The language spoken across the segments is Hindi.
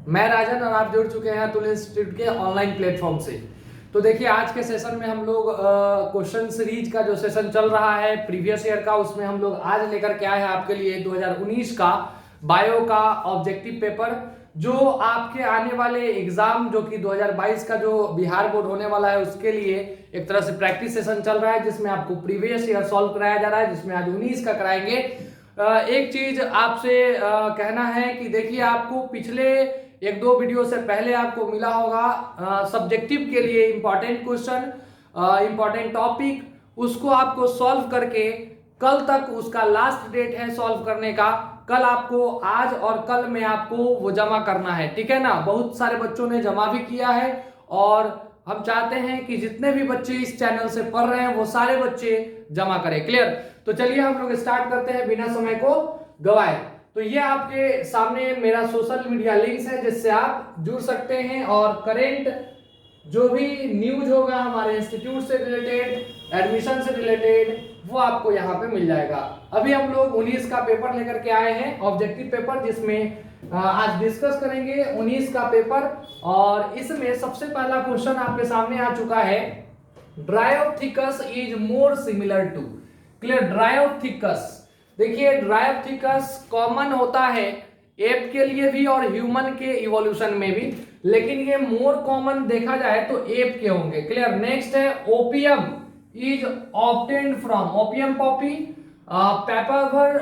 मैं राजन और आप जुड़ चुके हैं अतुल इंस्टीट्यूट के ऑनलाइन प्लेटफॉर्म से। तो देखिए आज के सेशन में हम लोग क्वेश्चन सीरीज का जो सेशन चल रहा है प्रीवियस ईयर का, उसमें हम लोग आज लेकर के आए हैं आपके लिए 2019 का बायो का ऑब्जेक्टिव पेपर, जो आपके आने वाले एग्जाम जो कि 2022 का जो बिहार बोर्ड होने वाला है उसके लिए एक तरह से प्रैक्टिस सेशन चल रहा है, जिसमें आपको प्रीवियस ईयर सॉल्व कराया जा रहा है, जिसमें आज 19 का कराएंगे। एक चीज आपसे कहना है कि देखिए आपको पिछले एक दो वीडियो से पहले आपको मिला होगा सब्जेक्टिव के लिए इंपॉर्टेंट क्वेश्चन, इंपॉर्टेंट टॉपिक, उसको आपको सॉल्व करके कल तक उसका लास्ट डेट है सॉल्व करने का। कल आपको, आज और कल में आपको वो जमा करना है, ठीक है ना। बहुत सारे बच्चों ने जमा भी किया है और हम चाहते हैं कि जितने भी बच्चे इस चैनल से पढ़ रहे हैं वो सारे बच्चे जमा करें। क्लियर? तो चलिए हम लोग स्टार्ट करते हैं बिना समय को गवाए। तो ये आपके सामने मेरा सोशल मीडिया लिंक्स है जिससे आप जुड़ सकते हैं और करेंट जो भी न्यूज होगा हमारे इंस्टीट्यूट से रिलेटेड, एडमिशन से रिलेटेड, वो आपको यहाँ पे मिल जाएगा। अभी हम लोग 19 का पेपर लेकर के आए हैं, ऑब्जेक्टिव पेपर, जिसमें आज डिस्कस करेंगे 19 का पेपर। और इसमें सबसे पहला क्वेश्चन आपके सामने आ चुका है, Dryopithecus is more similar to. Clear? Dryopithecus, देखिए ड्रायोप्थिकस कॉमन होता है एप के लिए भी और ह्यूमन के इवोल्यूशन में भी, लेकिन ये मोर कॉमन देखा जाए तो एप के होंगे। क्लियर? नेक्स्ट है opium is obtained from, opium poppy, papaver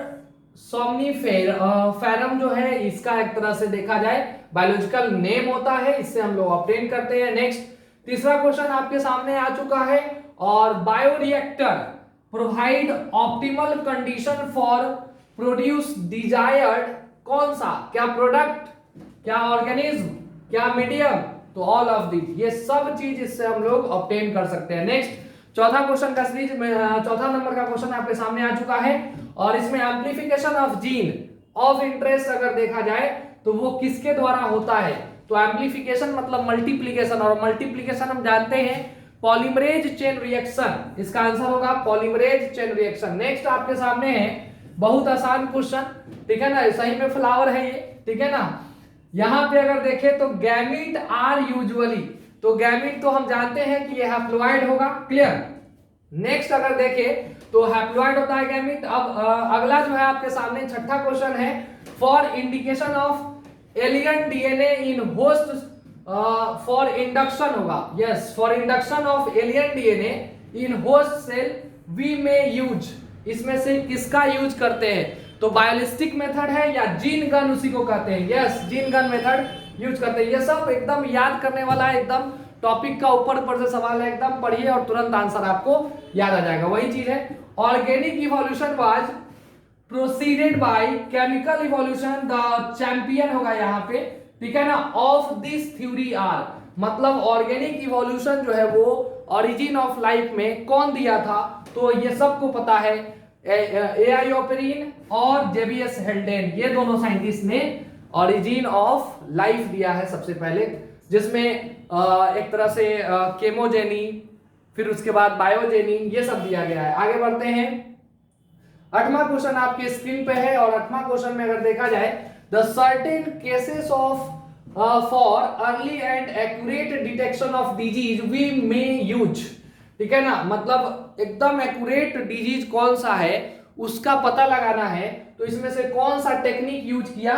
somniferum जो है इसका एक तरह से देखा जाए बायोलॉजिकल नेम होता है, इससे हम लोग ऑब्टेन करते हैं। नेक्स्ट तीसरा क्वेश्चन आपके सामने आ चुका है, और bioreactor provide optimal condition for produce desired, कौन सा, क्या प्रोडक्ट, क्या ऑर्गेनिज्म, क्या मीडियम, तो ऑल ऑफ दिस, ये सब चीज इससे हम लोग ऑब्टेन कर सकते हैं। नेक्स्ट चौथा क्वेश्चन का सीरीज में चौथा नंबर का क्वेश्चन आपके सामने आ चुका है, और इसमें amplification of gene of interest अगर देखा जाए तो वो किसके द्वारा होता है, तो एम्प्लीफिकेशन मतलब मल्टीप्लीकेशन, और मल्टीप्लीकेशन हम जानते हैं पॉलीमरेज चेन रिएक्शन, इसका आंसर होगा पॉलीमरेज चेन रिएक्शन। नेक्स्ट आपके सामने है बहुत आसान क्वेश्चन, ठीक है ना, सही में फ्लावर है ये, ठीक है ना। यहां पे अगर देखें तो गैमीट आर यूजुअली, तो गैमीट तो हम जानते हैं कि ये हैप्लॉइड होगा। क्लियर? नेक्स्ट अगर देखें तो हैप्लॉइड होता है गैमीट। अब अगला जो है आपके सामने छठा क्वेश्चन है, for indication of alien DNA in host, for induction होगा, yes, for induction of alien DNA in host cell we may use, इसमें से किसका यूज करते हैं, तो बायोलिस्टिक मेथड है या जीन गन उसी को कहते हैं, yes, gene gun method use करते हैं। ये सब एकदम याद करने वाला है, एकदम टॉपिक का ऊपर ऊपर से सवाल है, एकदम पढ़िए और तुरंत आंसर आपको याद आ जाएगा। वही चीज है, organic evolution was proceeded by chemical evolution, the champion होगा यहाँ पे, ठीक है ना, ऑफ दिस थ्योरी आर, मतलब ऑर्गेनिक इवोल्यूशन जो है वो ओरिजिन ऑफ लाइफ में कौन दिया था, तो ये सबको पता है, एआई ओपेरिन और जेबीएस हेल्डेन, ये दोनों साइंटिस्ट ने ओरिजिन ऑफ लाइफ दिया है सबसे पहले, जिसमें एक तरह से केमोजेनी, फिर उसके बाद बायोजेनी, ये सब दिया गया है। आगे बढ़ते हैं, आठवां क्वेश्चन आपकी स्क्रीन पे है, और आठवां क्वेश्चन में अगर देखा जाए, the certain cases of for early and accurate detection of disease we may use, ठीक है ना, मतलब एकदम एक्यूरेट डिजीज कौन सा है उसका पता लगाना है, तो इसमें से कौन सा टेक्निक यूज किया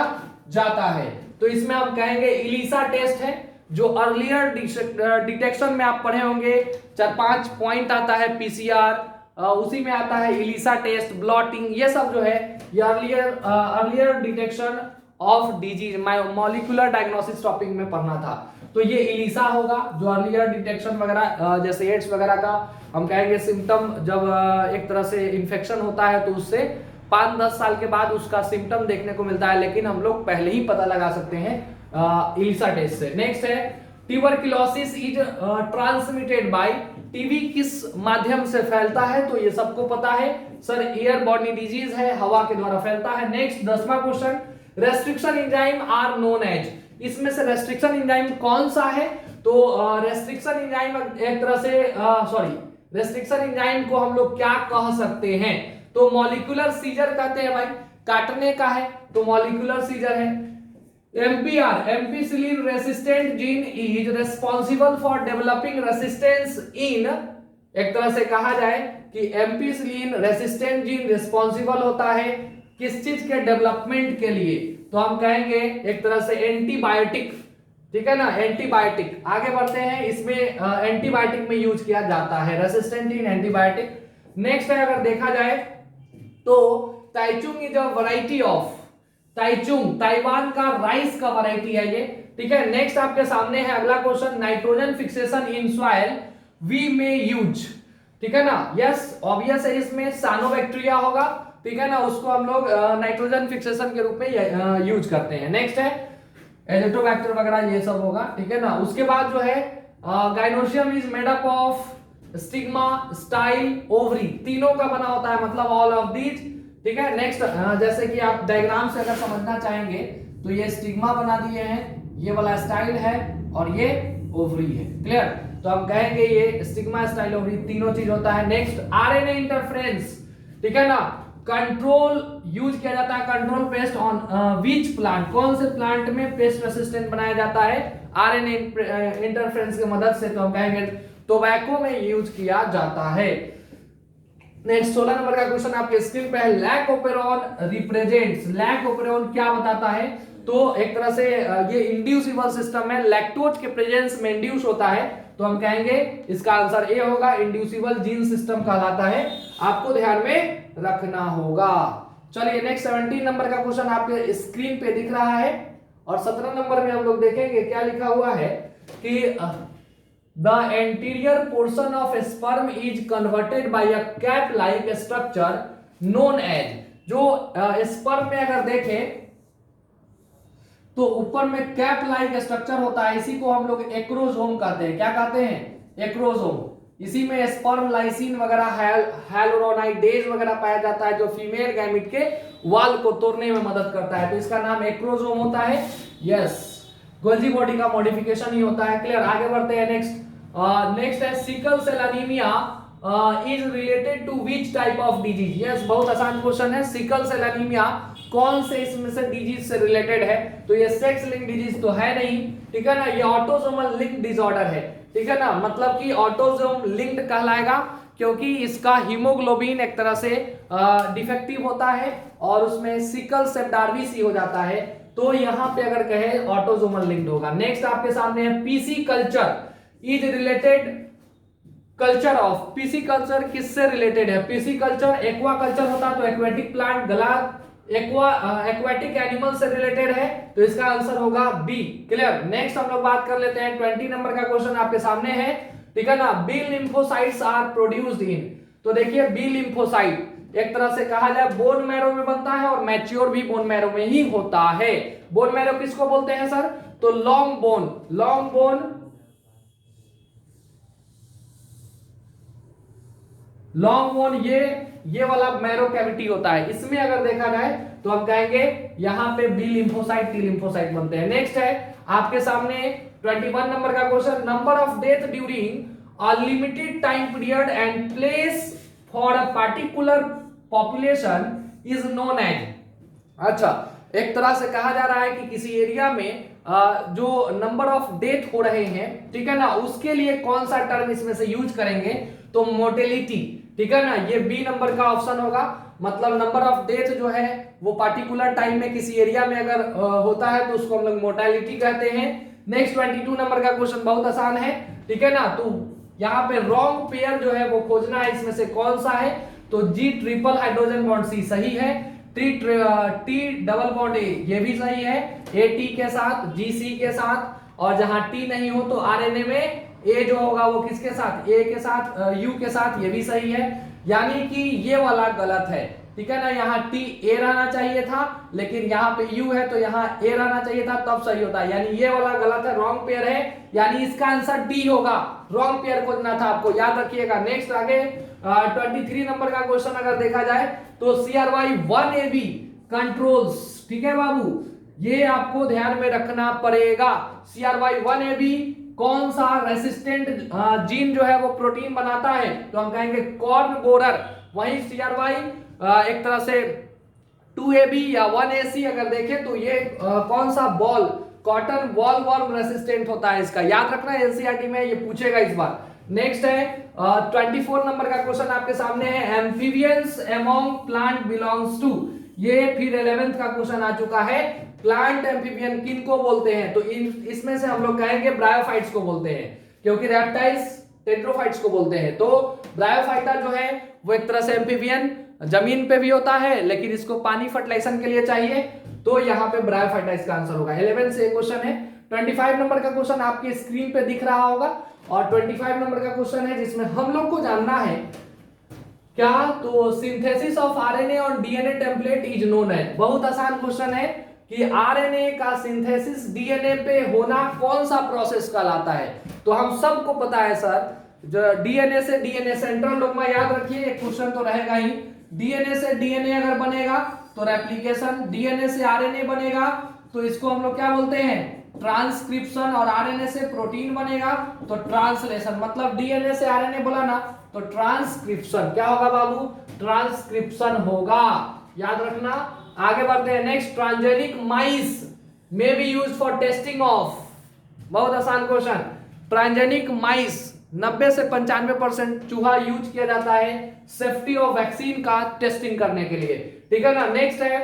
जाता है, तो इसमें हम कहेंगे इलिसा टेस्ट है, जो अर्लियर डिटेक्शन में आप पढ़े होंगे, 4-5 पॉइंट आता है, पीसीआर, उसी में आता है इलिसा टेस्ट, ब्लॉटिंग, ये सब जो है ये earlier detection of disease molecular diagnosis topic में पढ़ना था, तो ये इलिसा होगा, जो अर्लियर डिटेक्शन वगैरह जैसे एड्स वगैरह का हम कहेंगे सिम्टम, जब एक तरह से इन्फेक्शन होता है तो उससे 5-10 साल के बाद उसका सिम्टम देखने को मिलता है, लेकिन हम लोग पहले ही पता लगा सकते हैं इलिसा टेस्ट से। नेक्स्ट है tuberculosis is transmitted by, TB किस माध्यम से फैलता है, तो ये सबको पता है सर, एयरबॉर्न डिजीज है, हवा के द्वारा फैलता है। नेक्स्ट 10वां question, restriction enzyme are known as, इसमें से रेस्ट्रिक्शन एंजाइम कौन सा है, तो रेस्ट्रिक्शन एंजाइम एक तरह से रेस्ट्रिक्शन एंजाइम को हम लोग क्या कह सकते हैं, तो मॉलिक्यूलर सीजर कहते हैं भाई, काटने का है तो मॉलिक्यूलर सीजर है। MPR ampicillin resistant gene is responsible for developing resistance इन, एक तरह से कहा जाए कि एम्पिसिलिन रेसिस्टेंट जीन रिस्पॉन्सिबल होता है किस चीज के डेवलपमेंट के लिए, तो हम कहेंगे एक तरह से एंटीबायोटिक, ठीक है ना, एंटीबायोटिक। आगे बढ़ते हैं, इसमें एंटीबायोटिक में यूज किया जाता है रेसिस्टेंट इन एंटीबायोटिक। नेक्स्ट है, अगर देखा जाए तो Taichung is a variety of, Taichung Taiwan का राइस का वैरायटी है ये, ठीक है। नेक्स्ट आपके सामने है अगला question, nitrogen fixation in soil we may use, ठीक है ना, यस ऑब्वियस है, इसमें साइनोबैक्टीरिया होगा, ठीक है ना, उसको हम लोग नाइट्रोजन फिक्सेशन के रूप में यूज करते हैं। नेक्स्ट है एजिटोबैक्टर वगैरह ये सब होगा, ठीक है ना। उसके बाद जो है gynoecium is made up of stigma, style, ovary, तीनों का बना होता है, मतलब ऑल ऑफ दीज, ठीक है। नेक्स्ट जैसे कि आप डायग्राम से अगर समझना चाहेंगे तो ये स्टिग्मा बना दिए हैं, ये वाला स्टाइल है और ये ओवरी है, क्लियर। तो हम कहेंगे ये स्टिग्मा, स्टाइल, ओवरी तीनों चीज होता है। नेक्स्ट आरएनए इंटरफेरेंस, ठीक है ना, कंट्रोल यूज किया जाता है, control paste on which plant, कौन से प्लांट में पेस्ट रेसिस्टेंट बनाया जाता है आरएनए इंटरफेरेंस की मदद से, तो हम कहेंगे टोबैको में यूज किया जाता है। नेक्स्ट 16 नंबर का क्वेश्चन आपके स्क्रीन पे है, lac operon represents, lac operon क्या बताता है, तो एक तरह से ये इंड्यूसिबल सिस्टम है, लैक्टोज के प्रेजेंस में इंड्यूस होता है, तो हम कहेंगे इसका आंसर ए होगा, इंड्यूसिबल जीन सिस्टम कहलाता है, आपको ध्यान में रखना होगा। चलिए नेक्स्ट 17 नंबर का क्वेश्चन आपके स्क्रीन पे दिख रहा है, और 17 नंबर में हम लोग देखेंगे क्या लिखा हुआ है कि the anterior portion of sperm is converted by a cap like structure known as, जो स्पर्म में अगर देखें तो ऊपर में कैप लाइक स्ट्रक्चर होता है, इसी को हम लोग एक्रोसोम कहते हैं, क्या कहते हैं, एक्रोसोम। इसी में स्पर्म लाइसिन वगैरह हैलोरोनाइडेज वगैरह पाया जाता है, जो फीमेल गैमिट के वाल को तोड़ने में मदद करता है, तो इसका नाम एक्रोसोम होता है, यस। गोल्जी बॉडी का मॉडिफिकेशन ही होता है, क्लियर। आगे बढ़ते हैं, नेक्स्ट है sickle cell anaemia is related to which type of disease, yes बहुत आसान क्वेश्चन है, सिकल सेल एनीमिया कौन से इसमें से डिजीज से रिलेटेड है, तो ये सेक्स लिंक डिजीज तो है नहीं, ठीक है ना, ये ऑटोसोमल लिंक डिसऑर्डर है, ठीक है ना, मतलब कि ऑटोसोम लिंक्ड कहलाएगा क्योंकि इसका हीमोग्लोबिन एक तरह से डिफेक्टिव होता है और उसमें सिकल सेल डार्विसी हो जाता है, तो यहां पे अगर कहे ऑटोसोमल लिंक्ड होगा। नेक्स्ट आपके सामने है PC culture is related, culture of, PC culture किससे रिलेटेड है, पीसी कल्चर एक्वा कल्चर होता तो एक्वेटिक प्लांट, गला एक्वेटिक एनिमल से रिलेटेड है, तो इसका आंसर होगा बी, क्लियर। नेक्स्ट हम लोग बात कर लेते हैं 20 नंबर का क्वेश्चन आपके सामने है, ठीक है ना, B lymphocytes are produced in, तो देखिए बी लिम्फोसाइट एक तरह से कहा जाए बोन मैरो में बनता है और मैच्योर भी बोन मैरो में ही होता है। बोन मैरो किसको बोलते हैं सर, तो long bone, long bone, long bone ये वाला मैरो कैविटी होता है, इसमें अगर देखा जाए तो हम कहेंगे यहां पे बी लिम्फोसाइट, टी लिम्फोसाइट बनते हैं। नेक्स्ट है आपके सामने 21 नंबर का question, number of death during a limited time period and place for a particular population is known as, अच्छा एक तरह से कहा जा रहा है कि किसी एरिया में जो नंबर ऑफ डेथ हो रहे हैं, ठीक है ना, उसके लिए कौन सा टर्म इसमें से यूज करेंगे, तो मोर्टेलिटी, ठीक है ना, ये बी नंबर का ऑप्शन होगा, मतलब नंबर ऑफ डेथ जो है वो पार्टिकुलर टाइम में किसी एरिया में अगर होता है तो उसको हम लोग मोर्टेलिटी कहते हैं। नेक्स्ट 22 नंबर का क्वेश्चन बहुत आसान है, ठीक है ना, तो यहाँ पे रॉन्ग पेयर जो है वो खोजना है, इसमें से कौन सा है, तो जी ट्रिपल हाइड्रोजन बॉन्ड सी सही है, टी डबल बॉन्ड ए ये भी सही है, ए टी के साथ, जी सी के साथ, और जहां टी नहीं हो तो आरएनए में ए जो होगा वो किसके साथ, ए के साथ, यू के साथ, ये भी सही है, यानी कि ये वाला गलत है, ठीक है ना, यहाँ टी ए रहना चाहिए था लेकिन यहाँ पे यू है तो यहाँ ए रहना चाहिए था, तब सही होता है, यानी ये वाला गलत है, रॉन्ग पेयर है, यानी इसका आंसर डी होगा, रॉन्ग पेयर खोजना था आपको, याद रखिएगा। नेक्स्ट आगे 23 नंबर का क्वेश्चन अगर देखा जाए तो CRY1AB कंट्रोल्स, ठीक है बाबू, ये आपको ध्यान में रखना पड़ेगा, CRY1AB कौन सा रेसिस्टेंट जीन जो है वो प्रोटीन बनाता है, तो हम कहेंगे कॉर्न बोरर, वही CRY एक तरह से 2AB या 1AC अगर देखें तो ये कौन सा ball, cotton ball warm resistant होता है इसका, याद रखना एनसीईआरटी में ये पूछेगा इस बार। नेक्स्ट है 24 नंबर का क्वेश्चन आपके सामने है, amphibians among plant belongs to, ये फिर 11th का क्वेश्चन आ चुका है, प्लांट एम्फीबियन किन को बोलते हैं, तो इसमें से हम लोग कहेंगे ब्रायोफाइट्स को बोलते हैं, क्योंकि रेप्टाइल्स टेट्रोफाइट्स को बोलते हैं। तो ब्रायोफाइटा जो है वो एक तरह से एम्फीबियन, जमीन पे भी होता है लेकिन इसको पानी फर्टिलाइजेशन के लिए चाहिए, तो यहाँ पे ब्रायोफाइटा इसका आंसर होगा। 11 से क्वेश्चन है। 25 नंबर का क्वेश्चन आपके स्क्रीन पे दिख रहा होगा, और 25 नंबर का क्वेश्चन है जिसमें हम लोग को जानना है क्या, तो सिंथेसिस ऑफ आरएनए और DNA template is known as, बहुत आसान क्वेश्चन है कि आरएनए का सिंथेसिस डीएनए पे होना कौन सा प्रोसेस कहलाता है। तो हम सबको पता है सर, जो डीएनए से डीएनए, सेंट्रल डोग्मा याद रखिए, एक क्वेश्चन तो रहेगा ही, डीएनए से डीएनए अगर बनेगा तो रेप्लिकेशन, डीएनए से आरएनए बनेगा तो इसको हम लोग क्या बोलते हैं, ट्रांसक्रिप्शन, और आरएनए से प्रोटीन बनेगा तो ट्रांसलेशन, मतलब डीएनए से आरएनए बोला ना तो ट्रांसक्रिप्शन, क्या होगा बाबू, ट्रांसक्रिप्शन होगा, याद रखना। आगे बढ़ते हैं। Next, transgenic mice may be used for testing of, बहुत आसान क्वेश्चन, ट्रांसजेनिक माइस 90 से 95% चूहा यूज किया जाता है सेफ्टी ऑफ वैक्सीन का टेस्टिंग करने के लिए, ठीक है ना। नेक्स्ट है,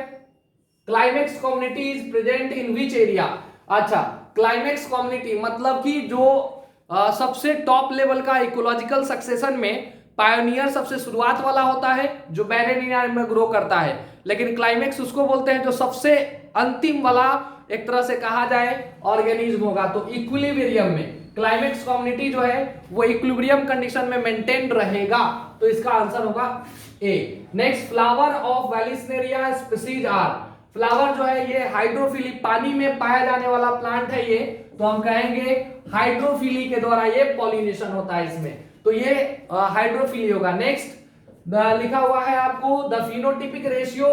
climax community is present in which area. अच्छा, क्लाइमेक्स कम्युनिटी मतलब कि जो सबसे टॉप लेवल का इकोलॉजिकल सक्सेशन में पायोनियर सबसे शुरुआत वाला होता है जो बैरेनिया में ग्रो करता है, लेकिन क्लाइमेक्स उसको बोलते हैं जो सबसे अंतिम वाला एक तरह से कहा जाए ऑर्गेनिज्म होगा। तो इक्विलिब्रियम में क्लाइमेक्स कम्युनिटी जो है वो इक्विलिब्रियम कंडीशन में मेंटेन रहेगा, तो इसका आंसर होगा A. Next, flower of vallisneria species are, flower जो है ये हाइड्रोफिली, पानी में पाया जाने वाला प्लांट है ये, तो हम कहेंगे हाइड्रोफिली के द्वारा ये पॉलिनेशन होता है इसमें, तो ये हाइड्रोफिली होगा। नेक्स्ट लिखा हुआ है आपको, the phenotypic ratio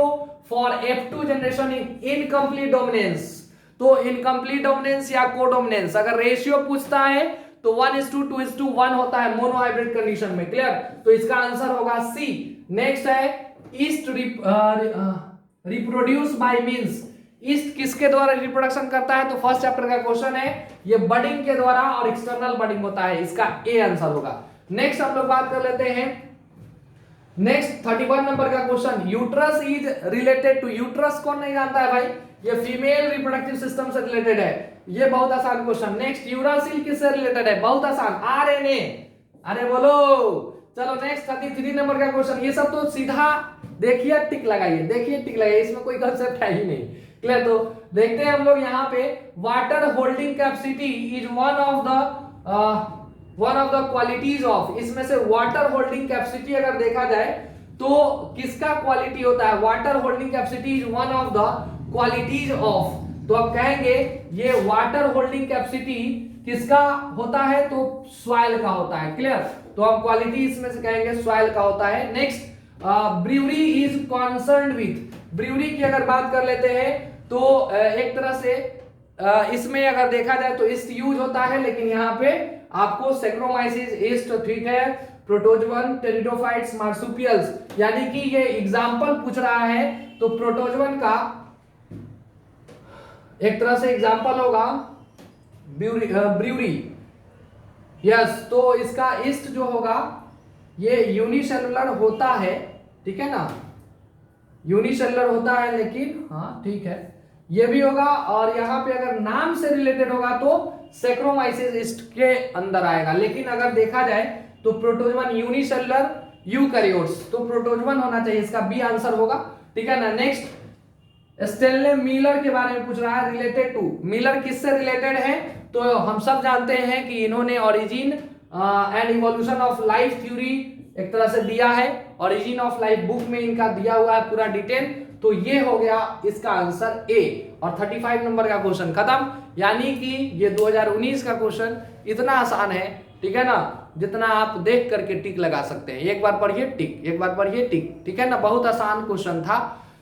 for F2 generation in incomplete dominance, तो इनकम्प्लीट डोमिनेंस या कोडोमिनेंस अगर रेशियो पूछता है तो 1:2:1 होता है मोनोहाइब्रिड कंडीशन में, क्लियर, तो इसका आंसर होगा सी। नेक्स्ट है, east reproduce by means, east किसके द्वारा रिप्रोडक्शन करता है, तो फर्स्ट चैप्टर का क्वेश्चन है, ये बडिंग के द्वारा और एक्सटर्नल बडिंग होता है, इसका ए आंसर होगा। नेक्स्ट हम लोग बात कर लेते हैं, नेक्स्ट 31 नंबर का question, uterus is related to, uterus कौन नहीं जानता है भाई, ये फीमेल रिप्रोडक्टिव सिस्टम से रिलेटेड है, ये बहुत आसान क्वेश्चन। नेक्स्ट, यूरासिल किससे रिलेटेड है, बहुत आसान, आरएनए, अरे बोलो। चलो नेक्स्ट 33 नंबर का क्वेश्चन, ये सब तो सीधा देखिए टिक लगाइए, देखिए टिक लगाइए, इसमें कोई कंसेप्ट है ही नहीं, क्लियर। तो देखते हैं हम लोग यहाँ पे, water holding capacity is one of the qualities of, इसमें से वाटर होल्डिंग कैपेसिटी अगर देखा जाए तो किसका क्वालिटी होता है, water holding capacity is one of the qualities of, तो अब कहेंगे ये वाटर होल्डिंग कैपेसिटी किसका होता है, तो सॉइल का होता है, क्लियर, तो हम क्वालिटी इसमें से कहेंगे सॉइल का होता है। Next, brewery is concerned with, brewery की अगर बात कर लेते हैं तो एक तरह से इसमें अगर देखा जाए तो ईस्ट यूज होता है, लेकिन यहाँ पे आपको सेक्रोमाइसिस ईस्ट, ठीक है, प्रोटोजोवन, टेरिडोफाइट्स, मार्सुपियल्स, यानी कि ये एग्जांपल पूछ रहा है तो प्रोटोजोवन का एक तरह से एग्जांपल होगा ब्रूअरी, यस, तो इसका ईस्ट जो होगा ये यूनिसेलुलर होता है, ठीक है ना, यूनिसेलुलर होता है, लेकिन हाँ ठीक है ये भी होगा, और यहाँ पे अगर नाम से रिलेटेड होगा तो सेक्रोमाइसिस ईस्ट के अंदर आएगा, लेकिन अगर देखा जाए तो प्रोटोजोवन यूनिसेलुलर यूकैरियोट्स, तो प्रोटोजोवन होना चाहिए, इसका बी आंसर होगा, ठीक है ना। नेक्स्ट, स्टेनले मिलर के बारे में पूछ रहा है, रिलेटेड टू, मिलर किससे रिलेटेड है, तो हम सब जानते हैं कि इन्होंने origin and evolution of life theory एक तरह से दिया है, ओरिजिन ऑफ लाइफ बुक में इनका दिया हुआ है पूरा डिटेल, तो ये हो गया इसका आंसर ए, और 35 नंबर का क्वेश्चन खत्म, यानी कि ये 2019 का क्वेश्चन इतना आसान है, ठीक है ना, जितना आप देख करके टिक लगा सकते हैं, एक बार पढ़िए टिक, एक बार पढ़िए टिक, ठीक है ना, बहुत आसान क्वेश्चन था,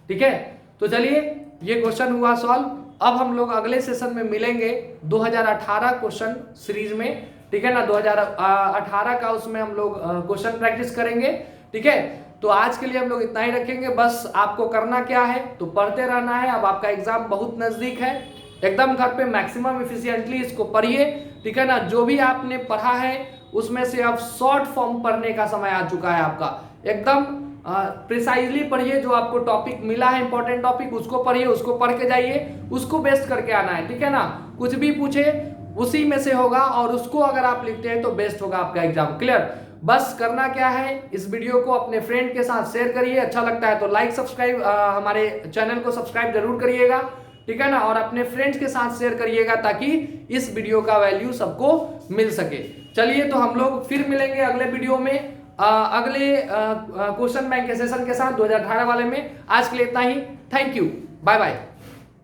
ठीक है। तो चलिए ये क्वेश्चन हुआ सॉल्व, अब हम लोग अगले सेशन में मिलेंगे 2018 क्वेश्चन सीरीज में, ठीक है ना, 2018 का उसमें हम लोग क्वेश्चन प्रैक्टिस करेंगे, ठीक है। तो आज के लिए हम लोग इतना ही रखेंगे। बस आपको करना क्या है, तो पढ़ते रहना है। अब आपका एग्जाम बहुत नजदीक है, एकदम घर पे मैक्सिमम एफिशिएंटली इसको पढ़िए, ठीक है ना। जो भी आपने पढ़ा है उसमें से अब शॉर्ट फॉर्म पढ़ने का समय आ चुका है आपका। एकदम प्रिसाइजली पढ़िए, जो आपको टॉपिक मिला है इंपॉर्टेंट टॉपिक उसको पढ़िए, उसको पढ़ के जाइए, उसको बेस्ट करके आना है, ठीक है ना। कुछ भी पूछे उसी में से होगा, और उसको अगर आप लिखते हैं तो बेस्ट होगा आपका एग्जाम। क्लियर। बस करना क्या है, इस वीडियो को अपने फ्रेंड के साथ शेयर करिए, अच्छा लगता है तो लाइक सब्सक्राइब, हमारे चैनल को सब्सक्राइब जरूर करिएगा, ठीक है ना। और अपने फ्रेंड्स के साथ शेयर करिएगा ताकि इस वीडियो का वैल्यू सबको मिल सके। चलिए, तो हम लोग फिर मिलेंगे अगले वीडियो में, अगले क्वेश्चन बैंक के सेशन के साथ 2018 वाले में। आज के लिए इतना ही। Thank you, bye bye.